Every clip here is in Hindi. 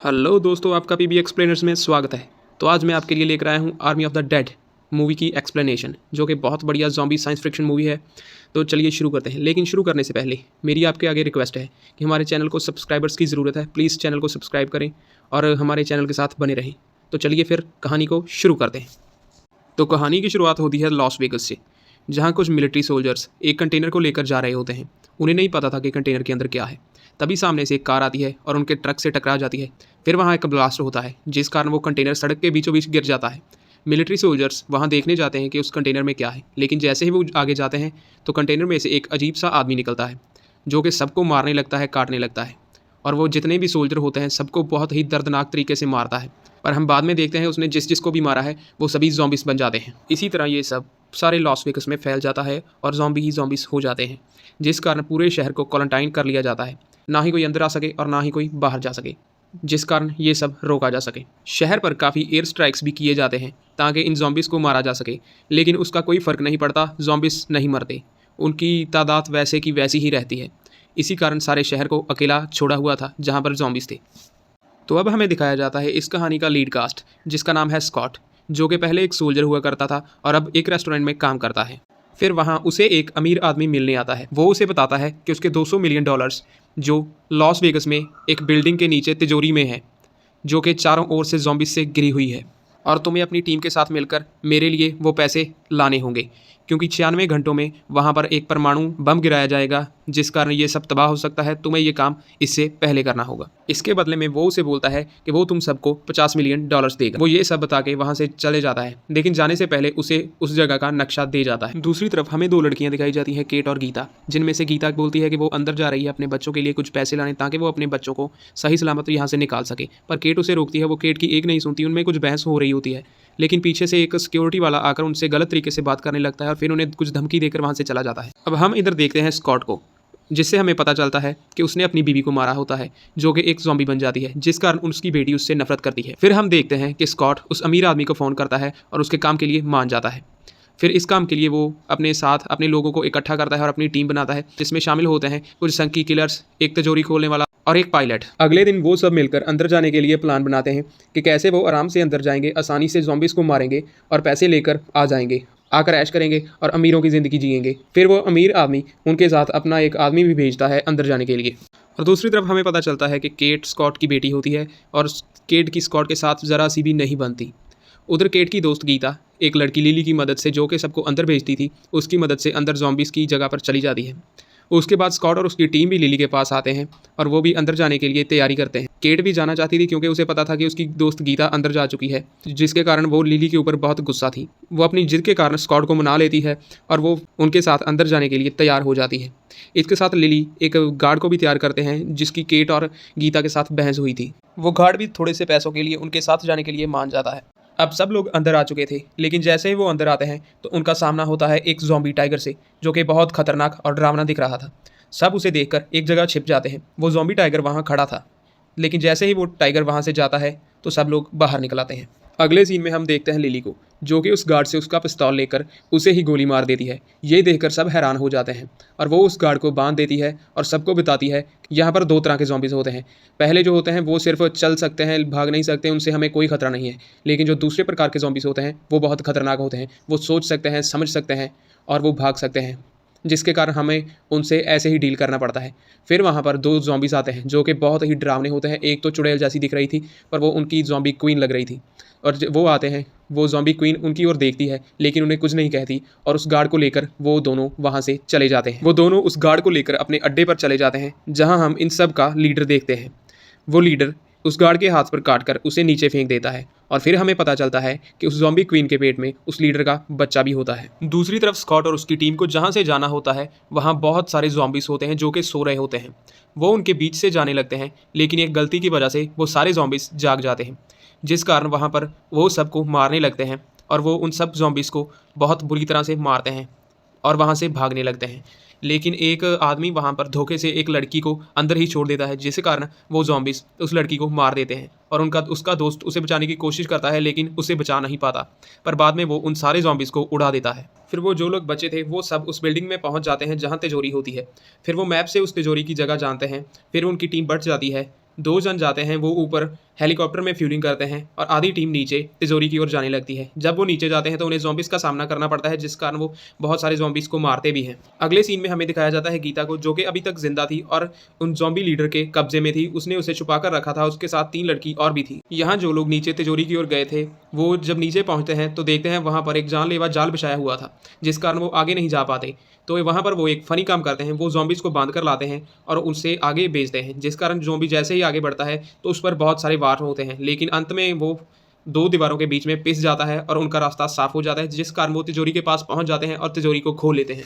हेलो दोस्तों, आपका पीबी एक्सप्लेनर्स में स्वागत है। तो आज मैं आपके लिए लेकर आया हूँ army of the dead movie की एक्सप्लेनेशन, जो कि बहुत बढ़िया ज़ॉम्बी साइंस फिक्शन मूवी है। तो चलिए शुरू करते हैं। लेकिन शुरू करने से पहले मेरी आपके आगे रिक्वेस्ट है कि हमारे चैनल को सब्सक्राइबर्स की ज़रूरत है। प्लीज़ चैनल को सब्सक्राइब करें और हमारे चैनल के साथ बने रहें। तो चलिए फिर कहानी को शुरू करते हैं। तो कहानी की शुरुआत होती है लॉस वेगस से, जहाँ कुछ मिलिट्री सोल्जर्स एक कंटेनर को लेकर जा रहे होते हैं। उन्हें नहीं पता था कि कंटेनर के अंदर क्या है। तभी सामने से एक कार आती है और उनके ट्रक से टकरा जाती है। फिर वहाँ एक ब्लास्ट होता है, जिस कारण वो कंटेनर सड़क के बीचों बीच गिर जाता है। मिलिट्री सोल्जर्स वहाँ देखने जाते हैं कि उस कंटेनर में क्या है, लेकिन जैसे ही वो आगे जाते हैं तो कंटेनर में से एक अजीब सा आदमी निकलता है, जो कि सबको मारने लगता है, काटने लगता है। और वो जितने भी सोल्जर होते हैं सबको बहुत ही दर्दनाक तरीके से मारता है। पर हम बाद में देखते हैं उसने जिस जिसको भी मारा है वो सभी ज़ॉम्बिस बन जाते हैं। इसी तरह ये सब सारे लॉस वेगस में फैल जाता है और ज़ॉम्बी ही ज़ॉम्बिस हो जाते हैं, जिस कारण पूरे शहर को क्वारंटाइन कर लिया जाता है। ना ही कोई अंदर आ सके और ना ही कोई बाहर जा सके, जिस कारण ये सब रोका जा सके। शहर पर काफ़ी एयर स्ट्राइक्स भी किए जाते हैं ताकि इन ज़ॉम्बिस को मारा जा सके, लेकिन उसका कोई फ़र्क नहीं पड़ता। ज़ॉम्बिस नहीं मरते, उनकी तादाद वैसे की वैसी ही रहती है। इसी कारण सारे शहर को अकेला छोड़ा हुआ था जहाँ पर ज़ॉम्बिस थे। तो अब हमें दिखाया जाता है इस कहानी का लीड कास्ट, जिसका नाम है स्कॉट, जो कि पहले एक सोल्जर हुआ करता था और अब एक रेस्टोरेंट में काम करता है। फिर वहाँ उसे एक अमीर आदमी मिलने आता है। वो उसे बताता है कि उसके $200 मिलियन जो लॉस वेगस में एक बिल्डिंग के नीचे तिजोरी में है, जो कि चारों ओर से ज़ॉम्बिस से घिरी हुई है, और तुम्हें अपनी टीम के साथ मिलकर मेरे लिए वो पैसे लाने होंगे, क्योंकि 96 घंटों में वहाँ पर एक परमाणु बम गिराया जाएगा, जिस कारण ये सब तबाह हो सकता है। तुम्हें ये काम इससे पहले करना होगा। इसके बदले में वो उसे बोलता है कि वो तुम सबको $50 मिलियन देगा। वो ये सब बता के वहाँ से चले जाता है, लेकिन जाने से पहले उसे उस जगह का नक्शा दे जाता है। दूसरी तरफ हमें दो लड़कियां दिखाई जाती हैं, केट और गीता, जिनमें से गीता बोलती है कि वो अंदर जा रही है अपने बच्चों के लिए कुछ पैसे लाने, ताकि वो अपने बच्चों को सही सलामत यहाँ से निकाल सके। पर केट उसे रोकती है। वो केट की एक नहीं सुनती। उनमें कुछ बहस हो रही होती है, लेकिन पीछे से एक सिक्योरिटी वाला आकर उनसे गलत तरीके से बात करने लगता है और फिर उन्हें कुछ धमकी देकर वहाँ से चला जाता है। अब हम इधर देखते हैं स्कॉट को, जिससे हमें पता चलता है कि उसने अपनी बीवी को मारा होता है, जो कि एक ज़ॉम्बी बन जाती है, जिस कारण उसकी बेटी उससे नफरत करती है। फिर हम देखते हैं कि स्कॉट उस अमीर आदमी को फ़ोन करता है और उसके काम के लिए मान जाता है। फिर इस काम के लिए वो अपने साथ अपने लोगों को इकट्ठा करता है और अपनी टीम बनाता है, जिसमें शामिल होते हैं कुछ संकी किलर्स, एक तिजोरी खोलने वाला और एक पायलट। अगले दिन वो सब मिलकर अंदर जाने के लिए प्लान बनाते हैं कि कैसे वो आराम से अंदर जाएंगे, आसानी से ज़ॉम्बिस को मारेंगे और पैसे लेकर आ जाएंगे, आकर ऐश करेंगे और अमीरों की ज़िंदगी जिएंगे। फिर वो अमीर आदमी उनके साथ अपना एक आदमी भी भेजता है अंदर जाने के लिए। और दूसरी तरफ हमें पता चलता है कि केट स्कॉट की बेटी होती है और केट की स्कॉट के साथ ज़रा सी भी नहीं बनती। उधर केट की दोस्त गीता एक लड़की लिली की मदद से, जो कि सबको अंदर भेजती थी, उसकी मदद से अंदर ज़ॉम्बिस की जगह पर चली जाती है। उसके बाद स्कॉट और उसकी टीम भी लिली के पास आते हैं और वो भी अंदर जाने के लिए तैयारी करते हैं। केट भी जाना चाहती थी, क्योंकि उसे पता था कि उसकी दोस्त गीता अंदर जा चुकी है, जिसके कारण वो लिली के ऊपर बहुत गुस्सा थी। वो अपनी जिद के कारण स्कॉट को मना लेती है और वो उनके साथ अंदर जाने के लिए तैयार हो जाती है। इसके साथ लिली एक गार्ड को भी तैयार करते हैं, जिसकी केट और गीता के साथ बहस हुई थी। वो गार्ड भी थोड़े से पैसों के लिए उनके साथ जाने के लिए मान जाता है। अब सब लोग अंदर आ चुके थे, लेकिन जैसे ही वो अंदर आते हैं तो उनका सामना होता है एक ज़ॉम्बी टाइगर से, जो कि बहुत खतरनाक और डरावना दिख रहा था। सब उसे देखकर एक जगह छिप जाते हैं। वो ज़ॉम्बी टाइगर वहाँ खड़ा था, लेकिन जैसे ही वो टाइगर वहाँ से जाता है तो सब लोग बाहर निकल आते हैं। अगले सीन में हम देखते हैं लिली को, जो कि उस गार्ड से उसका पिस्तौल लेकर उसे ही गोली मार देती है। ये देखकर सब हैरान हो जाते हैं और वो उस गार्ड को बांध देती है और सबको बताती है कि यहाँ पर दो तरह के ज़ॉम्बीज़ होते हैं। पहले जो होते हैं वो सिर्फ चल सकते हैं, भाग नहीं सकते, उनसे हमें कोई खतरा नहीं है। लेकिन जो दूसरे प्रकार के ज़ॉम्बीज़ होते हैं वो बहुत खतरनाक होते हैं। वो सोच सकते हैं, समझ सकते हैं और वो भाग सकते हैं, जिसके कारण हमें उनसे ऐसे ही डील करना पड़ता है। फिर वहाँ पर दो ज़ॉम्बीज़ आते हैं, जो कि बहुत ही डरावने होते हैं। एक तो चुड़ैल जैसी दिख रही थी, पर वो उनकी ज़ॉम्बी क्वीन लग रही थी। और वो आते हैं, वो ज़ॉम्बी क्वीन उनकी ओर देखती है, लेकिन उन्हें कुछ नहीं कहती और उस गार्ड को लेकर वो दोनों वहाँ से चले जाते हैं। वो दोनों उस गार्ड को लेकर अपने अड्डे पर चले जाते हैं, जहाँ हम इन सब का लीडर देखते हैं। वो लीडर उस गार्ड के हाथ पर काटकर उसे नीचे फेंक देता है और फिर हमें पता चलता है कि उस ज़ॉम्बी क्वीन के पेट में उस लीडर का बच्चा भी होता है। दूसरी तरफ स्कॉट और उसकी टीम को जहाँ से जाना होता है वहाँ बहुत सारे ज़ॉम्बीज़ होते हैं, जो कि सो रहे होते हैं। वो उनके बीच से जाने लगते हैं, लेकिन एक गलती की वजह से वो सारे ज़ॉम्बीज़ जाग जाते हैं, जिस कारण वहाँ पर वो सबको मारने लगते हैं और वो उन सब ज़ॉम्बीज़ को बहुत बुरी तरह से मारते हैं और वहाँ से भागने लगते हैं। लेकिन एक आदमी वहाँ पर धोखे से एक लड़की को अंदर ही छोड़ देता है, जिस कारण वो ज़ॉम्बीज़ उस लड़की को मार देते हैं और उसका दोस्त उसे बचाने की कोशिश करता है, लेकिन उसे बचा नहीं पाता। पर बाद में वो उन सारे ज़ॉम्बीज़ को उड़ा देता है। फिर वो जो लोग बचे थे वो सब उस बिल्डिंग में पहुँच जाते हैं जहाँ तिजोरी होती है। फिर वो मैप से उस तिजोरी की जगह जानते हैं। फिर उनकी टीम बढ़ जाती है। 2 जन जाते हैं, वो ऊपर हेलीकॉप्टर में फ्यूलिंग करते हैं और आधी टीम नीचे तिजोरी की ओर जाने लगती है। जब वो नीचे जाते हैं तो उन्हें ज़ॉम्बीज़ का सामना करना पड़ता है, जिस कारण वो बहुत सारे ज़ॉम्बीज़ को मारते भी हैं। अगले सीन में हमें दिखाया जाता है गीता को, जो कि अभी तक जिंदा थी और उन ज़ॉम्बी लीडर के कब्जे में थी। उसने उसे छुपा कर रखा था, उसके साथ 3 लड़की और भी थी। यहाँ जो लोग नीचे तिजोरी की ओर गए थे, वो जब नीचे पहुंचते हैं तो देखते हैं वहाँ पर एक जानलेवा जाल बिछाया हुआ था, जिस कारण वो आगे नहीं जा पाते। तो वहाँ पर वो एक फ़नी काम करते हैं, वो ज़ॉम्बीज़ को बांध कर लाते हैं और उनसे आगे भेजते हैं, जिस कारण ज़ॉम्बी जैसे ही आगे बढ़ता है तो उस पर बहुत सारे वार होते हैं। लेकिन अंत में वो 2 दीवारों के बीच में पिस जाता है और उनका रास्ता साफ हो जाता है, जिस कारण वो तिजोरी के पास पहुँच जाते हैं और तिजोरी को खोल लेते हैं।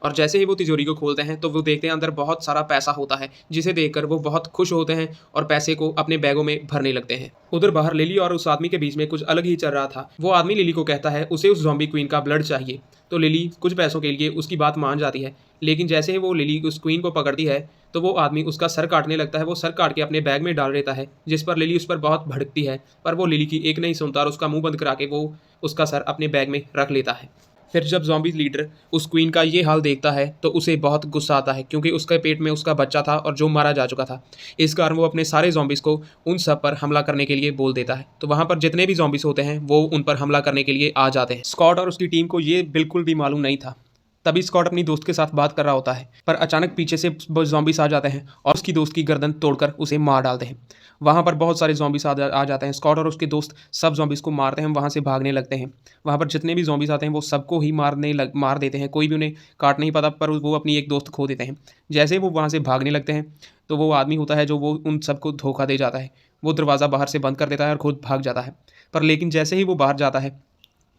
और जैसे ही वो तिजोरी को खोलते हैं तो वो देखते हैं अंदर बहुत सारा पैसा होता है, जिसे देखकर वो बहुत खुश होते हैं और पैसे को अपने बैगों में भरने लगते हैं। उधर बाहर लिली और उस आदमी के बीच में कुछ अलग ही चल रहा था। वो आदमी लिली को कहता है उसे उस ज़ॉम्बी क्वीन का ब्लड चाहिए, तो लिली कुछ पैसों के लिए उसकी बात मान जाती है। लेकिन जैसे ही वो लिली उस क्वीन को पकड़ती है तो वो आदमी उसका सर काटने लगता है। वो सर काट के अपने बैग में डाल देता है, जिस पर लिली उस पर बहुत भड़कती है, पर वो लिली की एक नहीं सुनता और उसका मुंह बंद करा के वो उसका सर अपने बैग में रख लेता है। फिर जब ज़ॉम्बी लीडर उस क्वीन का ये हाल देखता है तो उसे बहुत गुस्सा आता है, क्योंकि उसके पेट में उसका बच्चा था और जो मारा जा चुका था। इस कारण वो अपने सारे ज़ॉम्बीज़ को उन सब पर हमला करने के लिए बोल देता है। तो वहाँ पर जितने भी ज़ॉम्बीज़ होते हैं वो उन पर हमला करने के लिए आ जाते हैं। स्कॉट और उसकी टीम को ये बिल्कुल भी मालूम नहीं था। तभी स्कॉट अपनी दोस्त के साथ बात कर रहा होता है, पर अचानक पीछे से ज़ॉम्बीज़ आ जाते हैं और उसकी दोस्त की गर्दन तोड़कर उसे मार डालते हैं। वहाँ पर बहुत सारे ज़ॉम्बीज़ आ जाते हैं। स्कॉट और उसके दोस्त सब ज़ॉम्बीज़ को मारते हैं, वहाँ से भागने लगते हैं। वहाँ पर जितने भी ज़ॉम्बीज़ आते हैं वो सबको ही मार देते हैं, कोई भी उन्हें काट नहीं पाता, पर वो अपनी एक दोस्त खो देते हैं। जैसे ही वो वहाँ से भागने लगते हैं तो वो आदमी होता है जो वो उन सबको धोखा दे जाता है। वो दरवाज़ा बाहर से बंद कर देता है और खुद भाग जाता है। पर लेकिन जैसे ही वो बाहर जाता है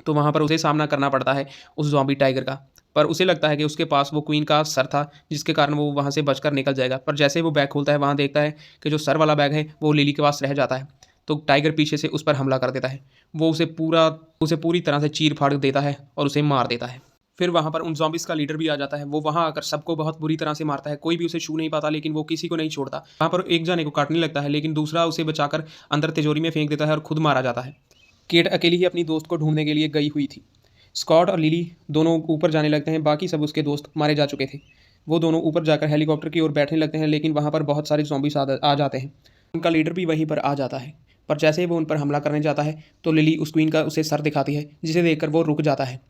तो वहाँ पर उसे सामना करना पड़ता है उस ज़ॉम्बी टाइगर का। पर उसे लगता है कि उसके पास वो क्वीन का सर था, जिसके कारण वो वहाँ से बचकर निकल जाएगा। पर जैसे ही वो बैग खोलता है वहाँ देखता है कि जो सर वाला बैग है वो लिली के पास रह जाता है। तो टाइगर पीछे से उस पर हमला कर देता है। वो उसे पूरी तरह से चीर-फाड़ देता है और उसे मार देता है। फिर वहाँ पर उन ज़ॉम्बीज़ का लीडर भी आ जाता है। वो वहाँ आकर सबको बहुत बुरी तरह से मारता है। कोई भी उसे छू नहीं पाता, लेकिन वो किसी को नहीं छोड़ता। वहाँ पर एक जाने को काटने लगता है, लेकिन दूसरा उसे बचाकर अंदर तिजोरी में फेंक देता है और खुद मारा जाता है। केट अकेली ही अपनी दोस्त को ढूंढने के लिए गई हुई थी। स्कॉट और लिली दोनों ऊपर जाने लगते हैं, बाकी सब उसके दोस्त मारे जा चुके थे। वो दोनों ऊपर जाकर हेलीकॉप्टर की ओर बैठने लगते हैं, लेकिन वहाँ पर बहुत सारे ज़ॉम्बीज़ आ जाते हैं। उनका लीडर भी वहीं पर आ जाता है, पर जैसे ही वो उन पर हमला करने जाता है तो लिली उस क्वीन का उसे सर दिखाती है, जिसे देखकर वो रुक जाता है।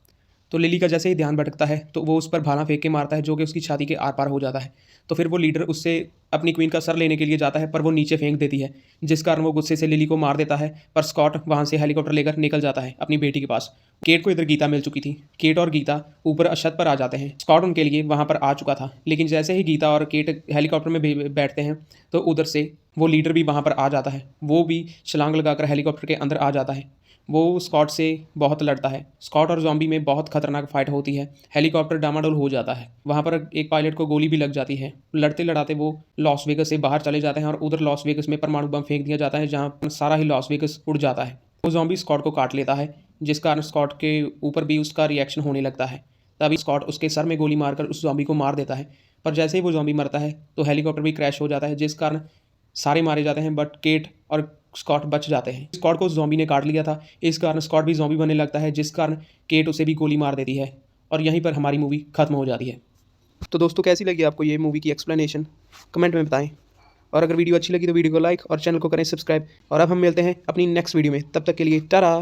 तो लिली का जैसे ही ध्यान भटकता है तो वो उस पर भाला फेंक के मारता है, जो कि उसकी छाती के आर पार हो जाता है। तो फिर वो लीडर उससे अपनी क्वीन का सर लेने के लिए जाता है, पर वो नीचे फेंक देती है, जिस कारण वो गुस्से से लिली को मार देता है। पर स्कॉट वहाँ से हेलीकॉप्टर लेकर निकल जाता है अपनी बेटी के पास। केट को इधर गीता मिल चुकी थी। केट और गीता ऊपर छत पर आ जाते हैं। स्कॉट उनके लिए वहाँ पर आ चुका था, लेकिन जैसे ही गीता और केट हेलीकॉप्टर में बैठते हैं तो उधर से वो लीडर भी वहाँ पर आ जाता है। वो भी छलांग लगाकर हेलीकॉप्टर के अंदर आ जाता है। वो स्कॉट से बहुत लड़ता है। स्कॉट और ज़ॉम्बी में बहुत खतरनाक फाइट होती है। हेलीकॉप्टर डामाडोल हो जाता है। वहाँ पर एक पायलट को गोली भी लग जाती है। लड़ते लड़ाते वो लॉस वेगस से बाहर चले जाते हैं और उधर लॉस वेगस में परमाणु बम फेंक दिया जाता है, जहाँ पर सारा ही लॉस वेगस उड़ जाता है। वो ज़ॉम्बी स्कॉट को काट लेता है, जिस कारण स्कॉट के ऊपर भी उसका रिएक्शन होने लगता है। तभी स्कॉट उसके सर में गोली मारकर उस ज़ॉम्बी को मार देता है। पर जैसे ही वो ज़ॉम्बी मरता है तो हेलीकॉप्टर भी क्रैश हो जाता है, जिस कारण सारे मारे जाते हैं, बट केट और स्कॉट बच जाते हैं। स्कॉट को ज़ॉम्बी ने काट लिया था, इस कारण स्कॉट भी ज़ॉम्बी बनने लगता है, जिस कारण केट उसे भी गोली मार देती है और यहीं पर हमारी मूवी खत्म हो जाती है। तो दोस्तों, कैसी लगी आपको ये मूवी की एक्सप्लेनेशन, कमेंट में बताएं। और अगर वीडियो अच्छी लगी तो वीडियो को लाइक और चैनल को करें सब्सक्राइब। और अब हम मिलते हैं अपनी नेक्स्ट वीडियो में, तब तक के लिए टाटा।